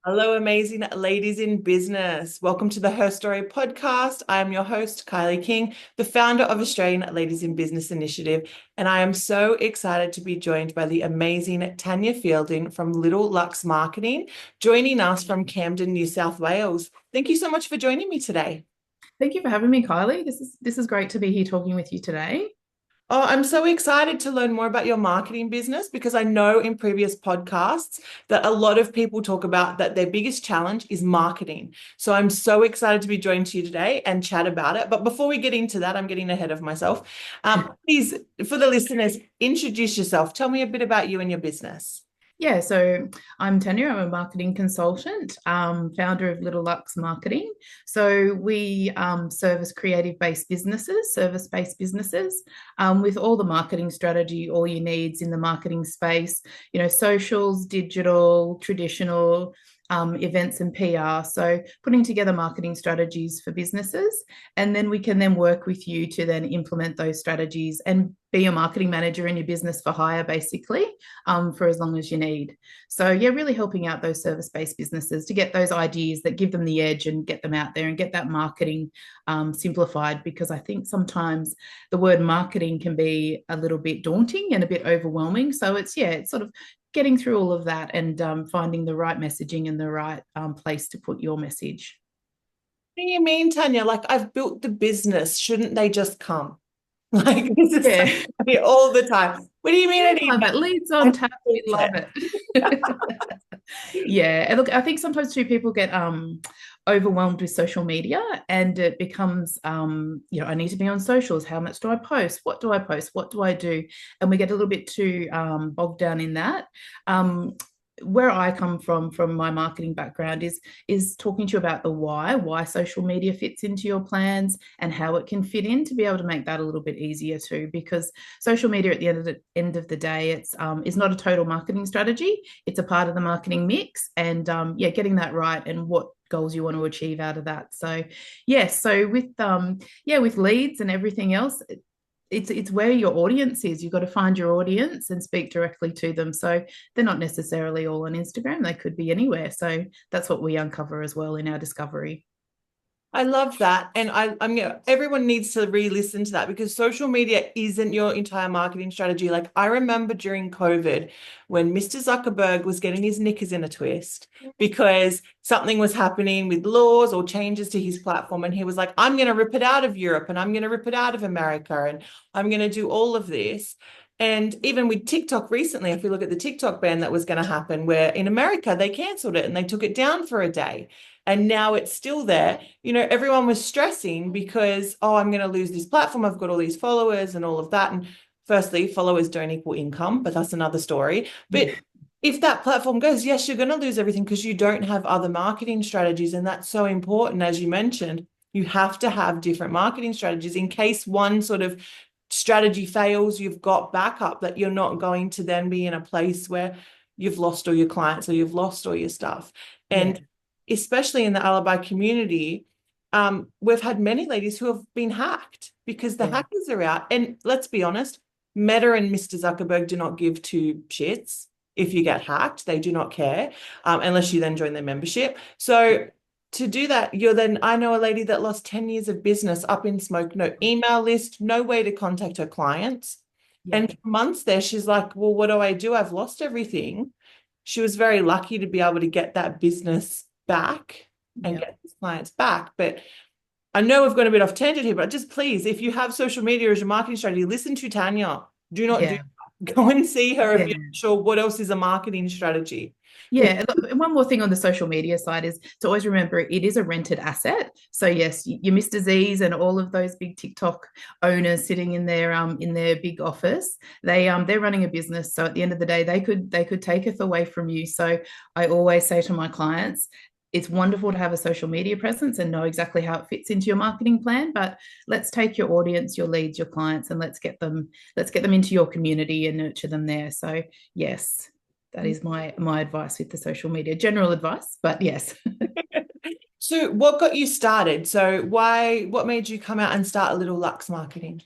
Hello, amazing ladies in business. Welcome to the HerStory podcast. I am your host, Kylie King, the founder of Australian Ladies in Business Initiative, and I am so excited to be joined by the amazing Tania Fielding from Luxe Marketing, joining us from Camden, New South Wales. Thank you so much for joining me today. Thank you for having me, Kylie. This is great to be here talking with you today. Oh, I'm so excited to learn more about your marketing business because I know in previous podcasts that a lot of people talk about that their biggest challenge is marketing. So I'm so excited to be joined to you today and chat about it. But before we get into that, I'm getting ahead of myself. Please, for the listeners, introduce yourself. Tell me a bit about you and your business. Yeah, so I'm Tania. I'm a marketing consultant, founder of Little Lux Marketing. So we service creative-based businesses, service-based businesses, with all the marketing strategy, all your needs in the marketing space, socials, digital, traditional, events and PR. So putting together marketing strategies for businesses, and then we can then work with you to then implement those strategies and be a marketing manager in your business for hire, basically, for as long as you need. So yeah, really helping out those service-based businesses to get those ideas that give them the edge and get them out there and get that marketing simplified, because I think sometimes the word marketing can be a little bit daunting and a bit overwhelming. So it's sort of getting through all of that and finding the right messaging and the right place to put your message. What do you mean, Tanya? Like, I've built the business. Shouldn't they just come? Like, this is Yeah, something all the time. What do you mean I we need love it. Leads on tap. We love it? it. Yeah, and look, I think sometimes too people get overwhelmed with social media, and it becomes I need to be on socials. How much do I post? What do I post? What do I do? And we get a little bit too bogged down in that. Where I come from my marketing background is talking to you about the why social media fits into your plans and how it can fit in, to be able to make that a little bit easier too, because social media at the end of the day, it's is not a total marketing strategy. It's a part of the marketing mix, and yeah, getting that right and what goals you want to achieve out of that. So yes, so with leads and everything else, it's where your audience is. You've got to find your audience and speak directly to them. So they're not necessarily all on Instagram, they could be anywhere. So that's what we uncover as well in our discovery. I love that. And everyone needs to re-listen to that because social media isn't your entire marketing strategy. Like, I remember during COVID when Mr. Zuckerberg was getting his knickers in a twist because something was happening with laws or changes to his platform. And he was like, I'm going to rip it out of Europe and I'm going to rip it out of America and I'm going to do all of this. And even with TikTok recently, if you look at the TikTok ban that was going to happen, where in America they canceled it and they took it down for a day. And now it's still there. Everyone was stressing because, oh, I'm going to lose this platform. I've got all these followers and all of that. And firstly, followers don't equal income, but that's another story. But Yeah. if that platform goes, yes, you're going to lose everything because you don't have other marketing strategies. And that's so important. As you mentioned, you have to have different marketing strategies in case one sort of strategy fails, you've got backup, that you're not going to then be in a place where you've lost all your clients or you've lost all your stuff. Yeah. And especially in the ALIBI community, we've had many ladies who have been hacked because the Yeah. hackers are out. And let's be honest, Meta and Mr. Zuckerberg do not give two shits if you get hacked. They do not care, unless you then join their membership. So to do that, I know a lady that lost 10 years of business up in smoke, no email list, no way to contact her clients. Yeah. And for months there, she's like, well, what do I do? I've lost everything. She was very lucky to be able to get that business back and Yeah. get his clients back. But I know we've gone a bit off tangent here, but just please, if you have social media as your marketing strategy, listen to Tanya. Do not do Yeah. that. Go and see her if Yeah. you're not sure what else is a marketing strategy. Yeah, and one more thing on the social media side is to always remember it is a rented asset. So yes, your Mr. Z's and all of those big TikTok owners sitting in their big office, they're running a business. So at the end of the day, they could take it away from you. So I always say to my clients, it's wonderful to have a social media presence and know exactly how it fits into your marketing plan, but let's take your audience, your leads, your clients, and let's get them into your community and nurture them there. So yes, that is my advice with the social media. General advice, but yes. So what got you started? What made you come out and start a little Luxe marketing?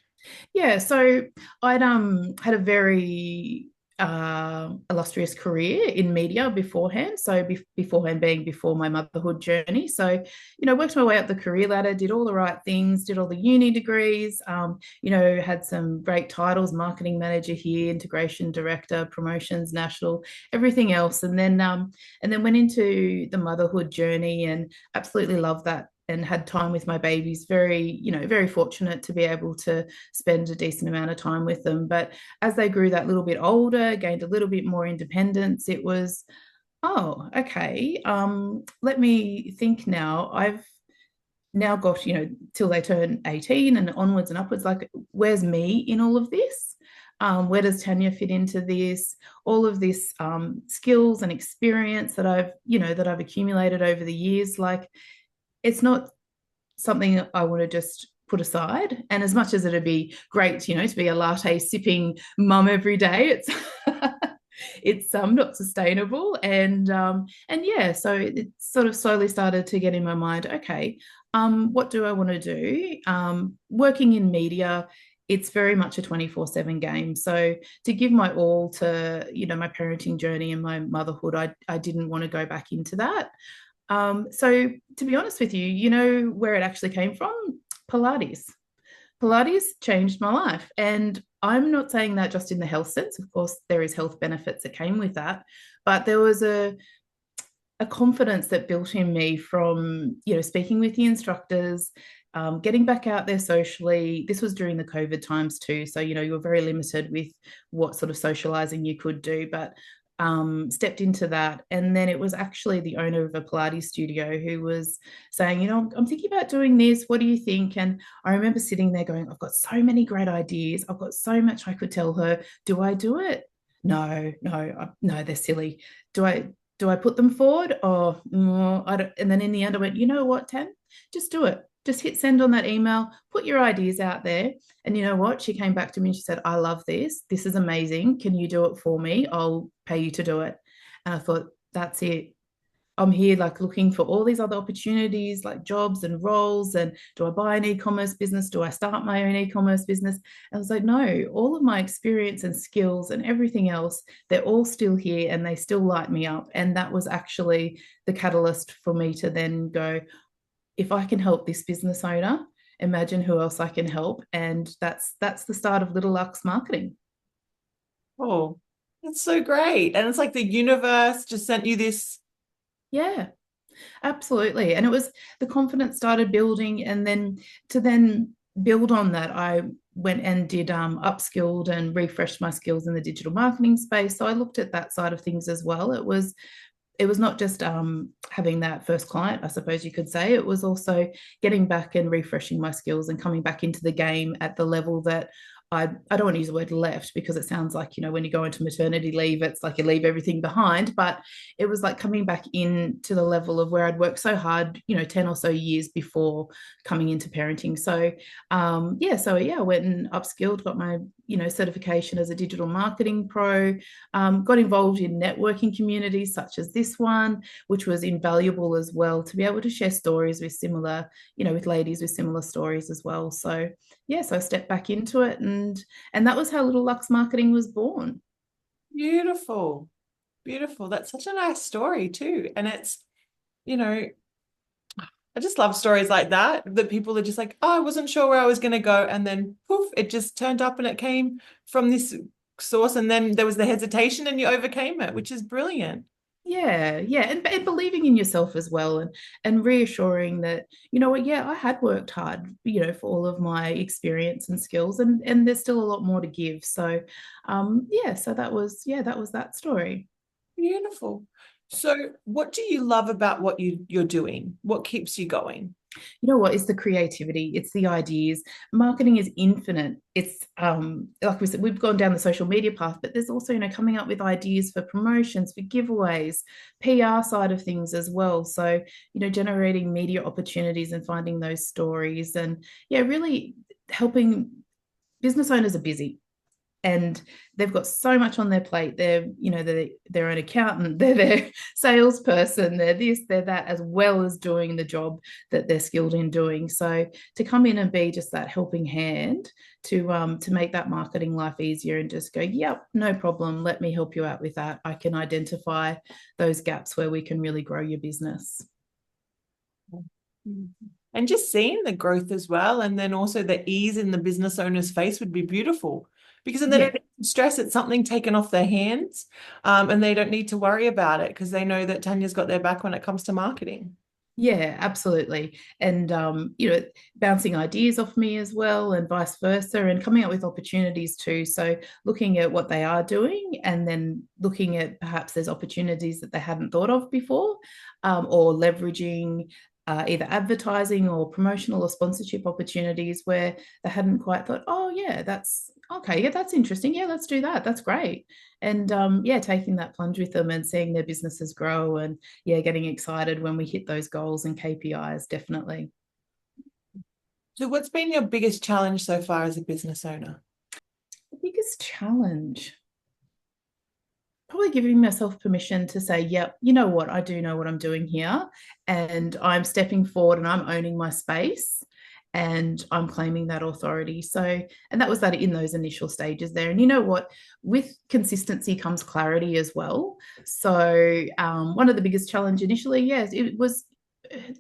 Yeah, so I'd had a very illustrious career in media beforehand. So beforehand being before my motherhood journey. So, worked my way up the career ladder, did all the right things, did all the uni degrees, had some great titles, marketing manager here, integration director, promotions, national, everything else. And then went into the motherhood journey and absolutely loved that and had time with my babies. Very fortunate to be able to spend a decent amount of time with them. But as they grew that little bit older, gained a little bit more independence, it was, oh, okay, let me think now. I've now got, till they turn 18 and onwards and upwards, like, where's me in all of this? Where does Tania fit into this? All of this skills and experience that I've accumulated over the years, like, it's not something I want to just put aside. And as much as it'd be great, to be a latte sipping mum every day, it's not sustainable. And yeah, so it sort of slowly started to get in my mind, okay, what do I want to do? Working in media, it's very much a 24/7 game. So to give my all to, my parenting journey and my motherhood, I didn't want to go back into that. So to be honest with you, where it actually came from? Pilates. Pilates changed my life. And I'm not saying that just in the health sense. Of course, there is health benefits that came with that. But there was a confidence that built in me from, speaking with the instructors, getting back out there socially. This was during the COVID times too. So, you were very limited with what sort of socializing you could do. But stepped into that. And then it was actually the owner of a Pilates studio who was saying, I'm thinking about doing this. What do you think? And I remember sitting there going, I've got so many great ideas. I've got so much I could tell her. Do I do it? No, they're silly. Do I put them forward? Oh, no, I don't. And then in the end, I went, you know what, Tam? Just do it. Just hit send on that email, put your ideas out there. And you know what? She came back to me and she said, I love this. This is amazing. Can you do it for me? I'll pay you to do it. And I thought, that's it. I'm here like looking for all these other opportunities like jobs and roles. And do I buy an e-commerce business? Do I start my own e-commerce business? And I was like, no, all of my experience and skills and everything else, they're all still here and they still light me up. And that was actually the catalyst for me to then go, if I can help this business owner, imagine who else I can help. And that's the start of Little Luxe Marketing. Oh, that's so great. And it's like the universe just sent you this. Yeah, absolutely. And it was the confidence started building. And then to build on that, I went and did upskilled and refreshed my skills in the digital marketing space. So I looked at that side of things as well. It was not just having that first client, I suppose you could say. It was also getting back and refreshing my skills and coming back into the game at the level that I don't want to use the word left because it sounds like, when you go into maternity leave, it's like you leave everything behind. But it was like coming back into the level of where I'd worked so hard, 10 or so years before coming into parenting. So, I went and upskilled, got my, certification as a digital marketing pro, got involved in networking communities such as this one, which was invaluable as well to be able to share stories with similar, with ladies with similar stories as well. So, so I stepped back into it and that was how Little Luxe Marketing was born. Beautiful. Beautiful. That's such a nice story too. And it's, you know, I just love stories like that people are just like, oh, I wasn't sure where I was going to go. And then poof, it just turned up and it came from this source. And then there was the hesitation and you overcame it, which is brilliant. Yeah. And believing in yourself as well and reassuring that, I had worked hard, for all of my experience and skills and there's still a lot more to give. So so that was that story. Beautiful. So what do you love about what you're doing? What keeps you going? You know what? It's the creativity, it's the ideas. Marketing is infinite. It's like we said, we've gone down the social media path, but there's also, coming up with ideas for promotions, for giveaways, PR side of things as well. So, generating media opportunities and finding those stories and really helping business owners are busy. and they've got so much on their plate. They're their own accountant, they're their salesperson, they're this, they're that, as well as doing the job that they're skilled in doing. So to come in and be just that helping hand to make that marketing life easier and just go, yep, no problem, let me help you out with that. I can identify those gaps where we can really grow your business. And just seeing the growth as well, and then also the ease in the business owner's face would be beautiful, because then they Yeah. don't stress it's something taken off their hands, and they don't need to worry about it because they know that Tanya's got their back when it comes to marketing. Yeah, absolutely. And bouncing ideas off me as well, and vice versa, and coming up with opportunities too. So looking at what they are doing, and then looking at perhaps there's opportunities that they hadn't thought of before, or leveraging either advertising or promotional or sponsorship opportunities where they hadn't quite thought, oh yeah, that's okay, yeah, that's interesting, yeah, let's do that, that's great. And yeah, taking that plunge with them and seeing their businesses grow, and yeah, getting excited when we hit those goals and KPIs, definitely. So what's been your biggest challenge so far as a business owner? The biggest challenge, probably giving myself permission to say, yep, you know what, I do know what I'm doing here, and I'm stepping forward and I'm owning my space, and I'm claiming that authority. So, and that was that in those initial stages there. And you know what, with consistency comes clarity as well. So one of the biggest challenge initially, yes, it was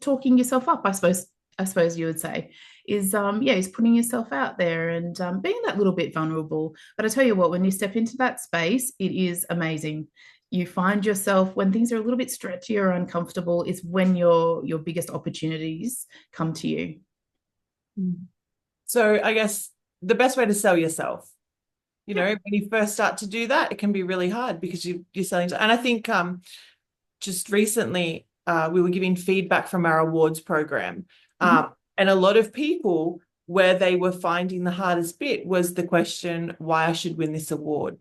talking yourself up, I suppose you would say, is yeah, is putting yourself out there and being that little bit vulnerable. But I tell you what, when you step into that space, it is amazing. You find yourself when things are a little bit stretchy or uncomfortable, it's when your biggest opportunities come to you. So I guess the best way to sell yourself, when you first start to do that, it can be really hard because you're selling. And I think just recently we were giving feedback from our awards program. Mhm. And a lot of people, where they were finding the hardest bit was the question, why I should win this award,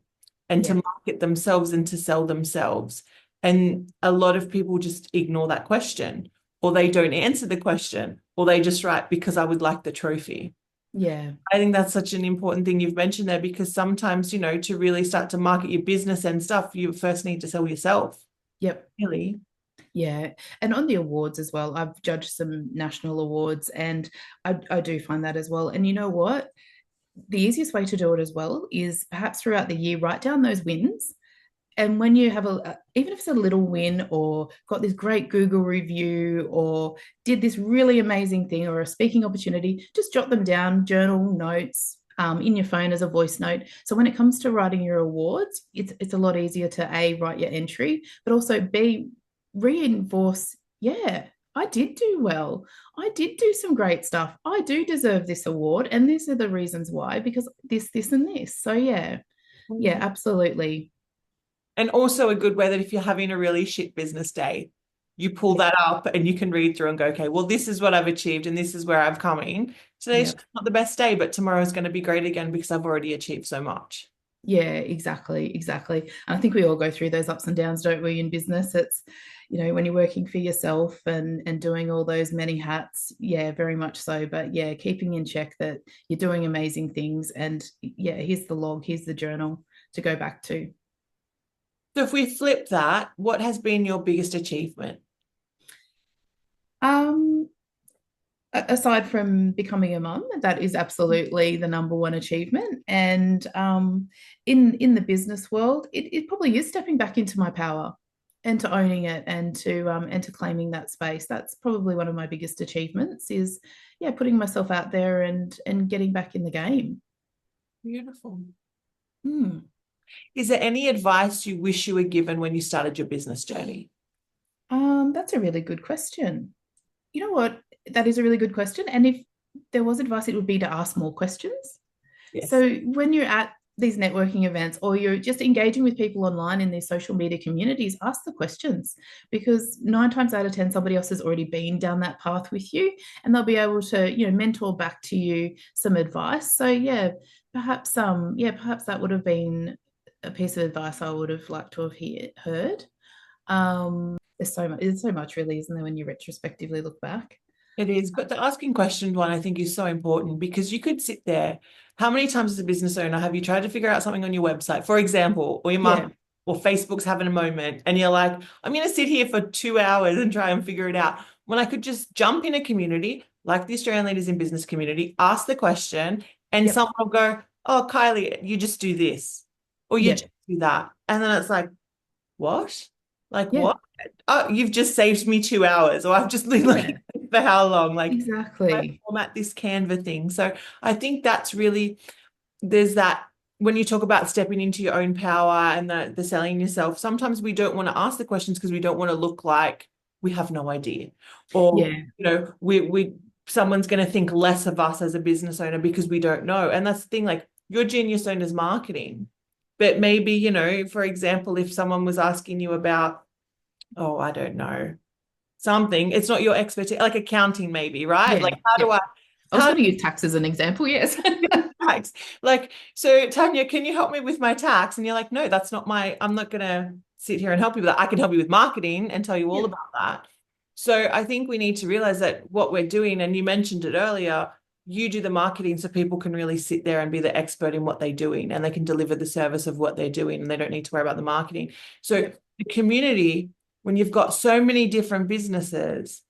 and to Yeah, market themselves and to sell themselves. And a lot of people just ignore that question, or they don't answer the question, or they just write because I would like the trophy. yeah, I think that's such an important thing you've mentioned there, because sometimes, to really start to market your business and stuff, you first need to sell yourself, yep. really. Yeah, and on the awards as well, I've judged some national awards, and I do find that as well. And you know what? The easiest way to do it as well is perhaps throughout the year, write down those wins. And when you have even if it's a little win, or got this great Google review, or did this really amazing thing, or a speaking opportunity, just jot them down, journal notes. In your phone as a voice note. So when it comes to writing your awards, it's a lot easier to A, write your entry, but also B, reinforce, yeah, I did do well. I did do some great stuff. I do deserve this award. And these are the reasons why, because this, and this. So yeah, yeah, Mm. absolutely. And also a good way that if you're having a really shit business day, you pull Yeah, that up and you can read through and go, okay, well, this is what I've achieved and this is where I'm coming. Today's yeah. just not the best day, but tomorrow's going to be great again because I've already achieved so much. Yeah, exactly, exactly. And I think we all go through those ups and downs, don't we, in business? It's, when you're working for yourself and doing all those many hats, yeah, very much so. But yeah, keeping in check that you're doing amazing things, and yeah, here's the log, here's the journal to go back to. So if we flip that, what has been your biggest achievement? Um, Aside from becoming a mum, that is absolutely the number one achievement. And in the business world, it probably is stepping back into my power and to owning it, and to claiming that space. That's probably one of my biggest achievements, is yeah, putting myself out there and getting back in the game. Beautiful. Mm. Is there any advice you wish you were given when you started your business journey? That's a really good question. You know what? That is a really good question. And if there was advice, it would be to ask more questions. Yes. So when you're at these networking events, or you're just engaging with people online in these social media communities, ask the questions, because 9 times out of 10, somebody else has already been down that path with you, and they'll be able to, mentor back to you some advice. So yeah, perhaps that would have been a piece of advice I would have liked to have heard. There's so much really, isn't there, when you retrospectively look back? It is, but the asking questions one I think is so important because you could sit there. How many times as a business owner have you tried to figure out something on your website, for example, or your Yeah, market, or Facebook's having a moment, and you're like, I'm going to sit here for 2 hours and try and figure it out. When I could just jump in a community like the Australian Leaders in Business community, ask the question, and yep, someone will go, "Oh, Kylie, you just do this, or you yeah, just do that," and then it's like, what? Like yeah, what? Oh, you've just saved me 2 hours, or I've just been looking yeah, for how long? Like, I exactly. format this Canva thing. So I think that's really, there's that when you talk about stepping into your own power and the selling yourself, sometimes we don't want to ask the questions because we don't want to look like we have no idea. Or, Yeah, we someone's going to think less of us as a business owner because we don't know. And that's the thing, like your genius owner's marketing. But maybe, for example, if someone was asking you about, oh, I don't know, something, it's not your expertise, like accounting maybe, right? yeah, Like how do yeah. I I was how going to use tax as an example. Yes. tax. Like, so Tanya, can you help me with my tax? And you're like, no, that's not I'm not gonna sit here and help you with that. I can help you with marketing and tell you all Yeah, about that. So I think we need to realize that what we're doing, and you mentioned it earlier, you do the marketing so people can really sit there and be the expert in what they're doing and they can deliver the service of what they're doing and they don't need to worry about the marketing. So yeah, the community, when you've got so many different businesses,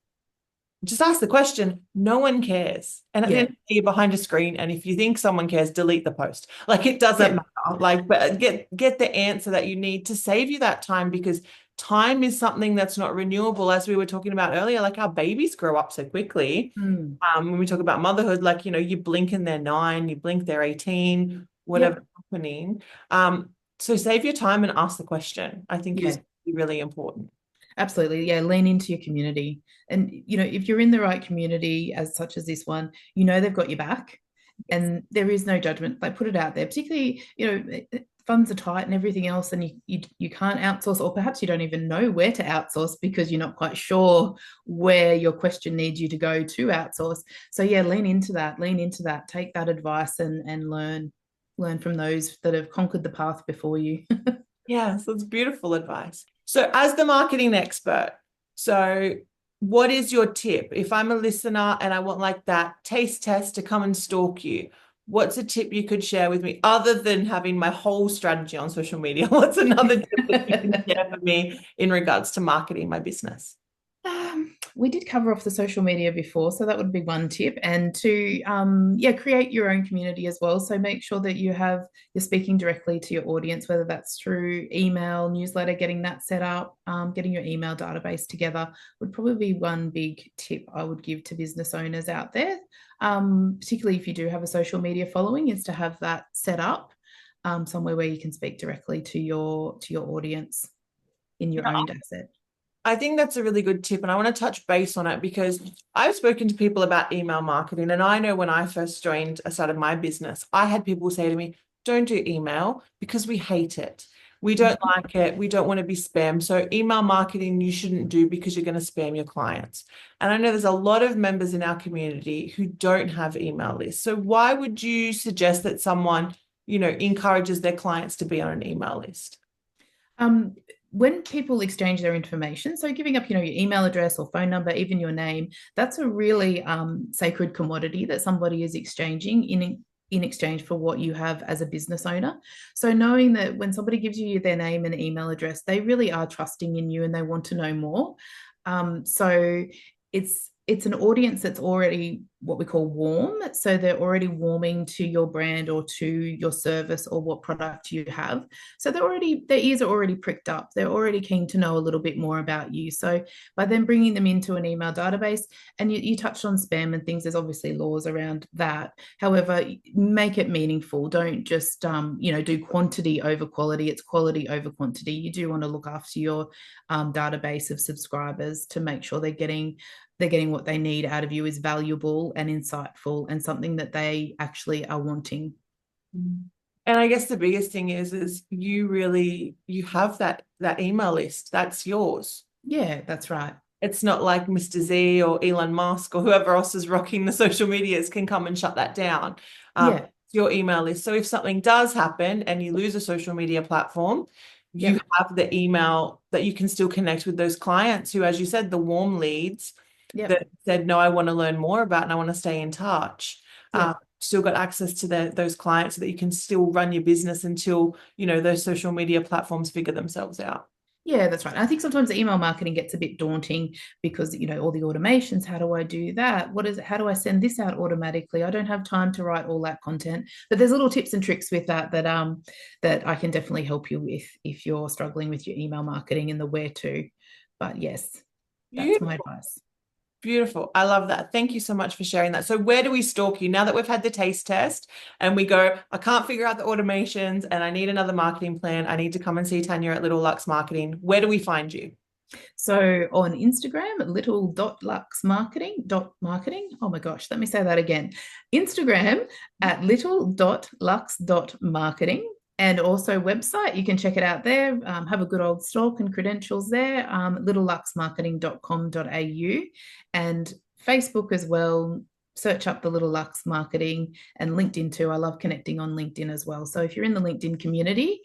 just ask the question. No one cares. And at the end yeah, of the day, you're behind a screen. And if you think someone cares, delete the post. Like it doesn't yeah. matter. Like, but get the answer that you need to save you that time because time is something that's not renewable, as we were talking about earlier. Like our babies grow up so quickly. Mm, When we talk about motherhood, like, you blink and they're 9, you blink, they're 18, yep. whatever's happening. So save your time and ask the question, I think is Yeah. really important. Absolutely. Yeah. Lean into your community. And, if you're in the right community, as such as this one, they've got your back Yes. and there is no judgment. They put it out there, particularly, funds are tight and everything else, and you can't outsource, or perhaps you don't even know where to outsource because you're not quite sure where your question needs you to go to outsource. So yeah, lean into that, take that advice and learn from those that have conquered the path before you. Yeah, so it's beautiful advice. So, as the marketing expert, so what is your tip? If I'm a listener and I want like that taste test to come and stalk you, what's a tip you could share with me other than having my whole strategy on social media? What's another tip that you can share for me in regards to marketing my business? We did cover off the social media before, so that would be one tip. And to, yeah, create your own community as well. So make sure that you're speaking directly to your audience, whether that's through email, newsletter, getting that set up, getting your email database together would probably be one big tip I would give to business owners out there. Particularly if you do have a social media following, is to have that set up somewhere where you can speak directly to your audience in your own asset. I think that's a really good tip, and I want to touch base on it because I've spoken to people about email marketing, and I know when I first started my business, I had people say to me, "Don't do email because we hate it. We don't like it. We don't want to be spammed. So email marketing you shouldn't do because you're going to spam your clients." And I know there's a lot of members in our community who don't have email lists. So why would you suggest that someone, encourages their clients to be on an email list? Um, when people exchange their information, so giving up, your email address or phone number, even your name, that's a really sacred commodity that somebody is exchanging in exchange for what you have as a business owner. So knowing that when somebody gives you their name and email address, they really are trusting in you and they want to know more. So it's an audience that's already what we call warm. So they're already warming to your brand or to your service or what product you have. So their ears are already pricked up. They're already keen to know a little bit more about you. So by then bringing them into an email database, and you touched on spam and things, there's obviously laws around that. However, make it meaningful. Don't just do quantity over quality. It's quality over quantity. You do want to look after your database of subscribers to make sure they're getting what they need out of you is valuable and insightful and something that they actually are wanting. And I guess the biggest thing is you have that email list. That's yours. Yeah, that's right. It's not like Mr. Z or Elon Musk or whoever else is rocking the social medias can come and shut that down. Yeah, It's your email list. So if something does happen and you lose a social media platform, you yep, have the email that you can still connect with those clients who, as you said, the warm leads. Yep. that said, no, I want to learn more about and I want to stay in touch. Yep. Still got access to those clients so that you can still run your business until, those social media platforms figure themselves out. Yeah, that's right. I think sometimes the email marketing gets a bit daunting because, all the automations, how do I do that? What is it? How do I send this out automatically? I don't have time to write all that content. But there's little tips and tricks with that I can definitely help you with if you're struggling with your email marketing and the where to. But yes, that's my Beautiful. advice. Beautiful. I love that. Thank you so much for sharing that. So where do we stalk you now that we've had the taste test and we go, I can't figure out the automations and I need another marketing plan. I need to come and see Tanya at Little Lux Marketing. Where do we find you? So on Instagram, little.luxmarketing.marketing. Oh my gosh, let me say that again. Instagram at little.lux.marketing. And also website, you can check it out there. Have a good old stalk and credentials there, littleluxmarketing.com.au. And Facebook as well. Search up the Little Lux Marketing, and LinkedIn too. I love connecting on LinkedIn as well. So if you're in the LinkedIn community,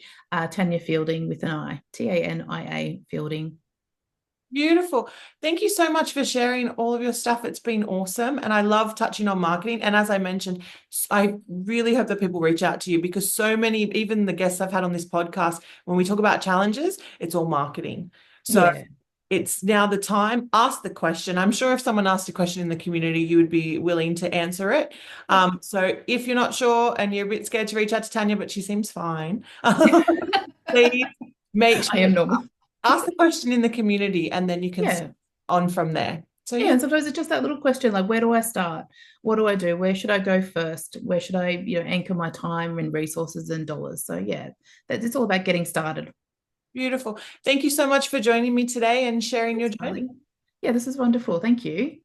Tania Fielding with an I, Tania Fielding. Beautiful. Thank you so much for sharing all of your stuff. It's been awesome. And I love touching on marketing. And as I mentioned, I really hope that people reach out to you because so many, even the guests I've had on this podcast, when we talk about challenges, it's all marketing. So Yeah. it's now the time. Ask the question. I'm sure if someone asked a question in the community, you would be willing to answer it. Yep. So if you're not sure and you're a bit scared to reach out to Tanya, but she seems fine, please make I sure am normal. ask the question in the community and then you can Yeah. on from there. So Yeah. yeah, And sometimes it's just that little question like, where do I start? What do I do? Where should I go first? Where should I, anchor my time and resources and dollars? So yeah, it's all about getting started. beautiful. Thank you so much for joining me today and sharing your Thanks, journey. Kylie. Yeah, this is wonderful. Thank you.